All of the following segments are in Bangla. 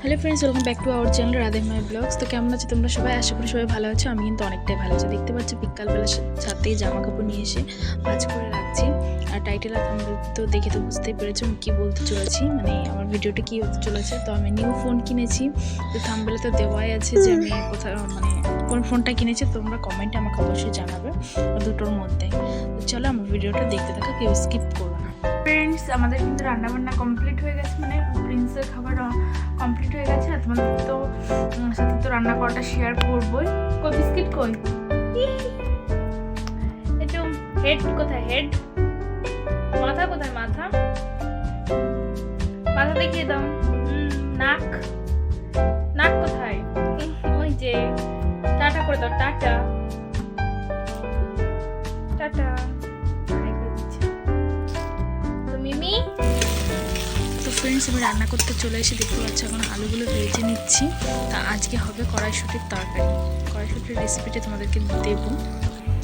Hello friends, welcome back to our channel Radhe my blogs. তো কেমন আছো তোমরা সবাই? আশা করি সবাই ভালো আছো। আমি কিন্তু অনেকটাই ভালো আছি। দেখতে পাচ্ছি বিকালবেলা ছাদে জামা কাপড় নিয়ে এসে ভাঁজ করে রাখছি। আর টাইটেল আর থাম্বনেল তো দেখে তো বুঝতেই পেরেছো আমি কী বলতে চলেছি, মানে আমার ভিডিওটা কী হতে চলেছে। তো আমি নিউ ফোন কিনেছি, তো থাম্বনেলে তো দেওয়াই আছে যে আমি কোথাও মানে কোন ফোনটা কিনেছি। তোমরা কমেন্টে আমাকে অবশ্যই জানাবে দুটোর মধ্যে। তো চলো আমার ভিডিওটা দেখতে থাকো, কেউ স্কিপ করো না। ফ্রেন্ডস, আমাদের কিন্তু রান্নাবান্না কমপ্লিট হয়ে গেছে, মানে প্রিন্সের খাবার কমপ্লিট হয়ে গেছে। আর তোমাদের তো সাথে তো রান্না করাটা শেয়ার করবোই। কই বিস্কিট কই? একটু হেড কোথায়? হেড মাথা কোথায়? মাথা মাথা দেখিয়ে দাও। নাক নাক কোথায়? ওই যে টাটা করে দাও। Tata tata. মিমি তো ফ্রেন্ডস, আমি রান্না করতে চলে এসে দেখতে পাচ্ছি এখন আলুগুলো ভেজে নিচ্ছি। তা আজকে হবে কড়াইশুঁটির তরকারি। কড়াইশুঁটির রেসিপিটা তোমাদেরকে দেবো,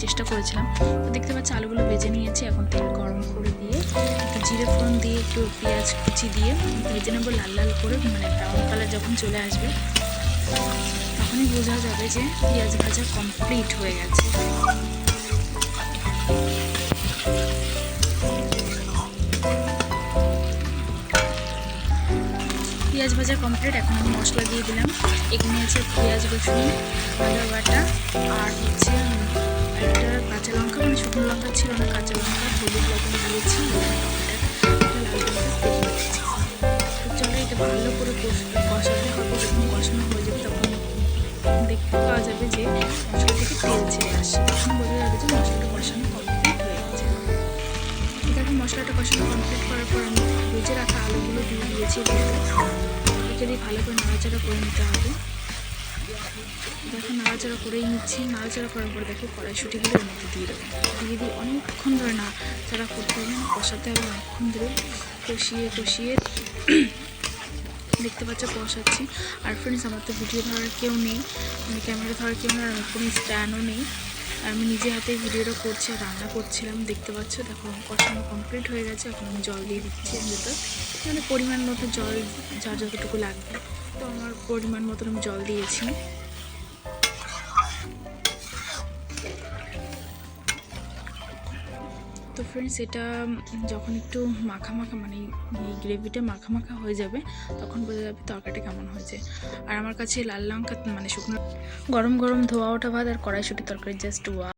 চেষ্টা করেছিলাম। তো দেখতে পাচ্ছি আলুগুলো ভেজে নিয়েছি। এখন তেল গরম করে দিয়ে একটু জিরে ফোড়ন দিয়ে একটু পেঁয়াজ কুচি দিয়ে ভেজে নেবো লাল লাল করে, মানে ব্রাউন কালার যখন চলে আসবে তখনই বোঝা যাবে যে পেঁয়াজ ভাজা কমপ্লিট হয়ে গেছে। পেঁয়াজ ভাজা কমপ্লিট। এখন আমি মশলা দিয়ে দিলাম। এখানে আছে পেঁয়াজ, রসুন, আদা বাটা, আর হচ্ছে একটা কাঁচা লঙ্কা, মানে শুকনো লঙ্কা ছিল না, কাঁচা লঙ্কা, হলুদ লবণ দিয়েছি। তো চলো এটা ভালো করে কষাতে হবে। যখন কষানো হয়ে যাবে তখন দেখতে পাওয়া যাবে যে মশলা থেকে তেল ছেড়ে আসছে। তখন বোঝা যাবে যে মশলাটা কষানো কমপ্লিট হয়ে গেছে। দেখো মশলাটা কষানো কমপ্লিট করার পর আমি ভেজে রাখা আলুগুলো দিয়ে দিয়েছি। যদি ভালো করে নাড়াচাড়া করে নিতে হবে। দেখো নাড়াচাড়া করেই নিচ্ছি। নাড়াচাড়া করার পর দেখো কড়াইশুঁটিগুলো এর মধ্যে দিয়ে দেবো। দিয়ে অনেকক্ষণ ধরে নাড়াচাড়া করতে হবে, কষাতে হবে অনেকক্ষণ ধরে, কষিয়ে কষিয়ে দেখতে পাচ্ছ কষাচ্ছি। আর ফ্রেন্ডস, আমার তো ভিডিও ধরার কেউ নেই, মানে ক্যামেরা ধরার কেউ নেই, আর কোনো স্ট্যান্ডও নেই। আমি নিজে হাতে ভিডিওটা করছি আর রান্না করছিলাম। দেখতে পাচ্ছ দেখো কষানো কমপ্লিট হয়ে গেছে। এখন আমি জল দিয়ে দিচ্ছি এর ভেতর, মানে পরিমাণ মতো জল, যার যতটুকু লাগবে। তো আমার পরিমাণ মতন আমি জল দিয়েছি। তো ফ্রেন্ডস, এটা যখন একটু মাখা মাখা, মানে এই গ্রেভিটা মাখা মাখা হয়ে যাবে তখন বোঝা যাবে তরকারিটা কেমন হয়েছে। আর আমার কাছে লাল লঙ্কা, মানে শুকনো গরম গরম ধোয়া ওঠা ভাত আর কড়াইশুঁটি তরকারি জাস্ট ওয়া।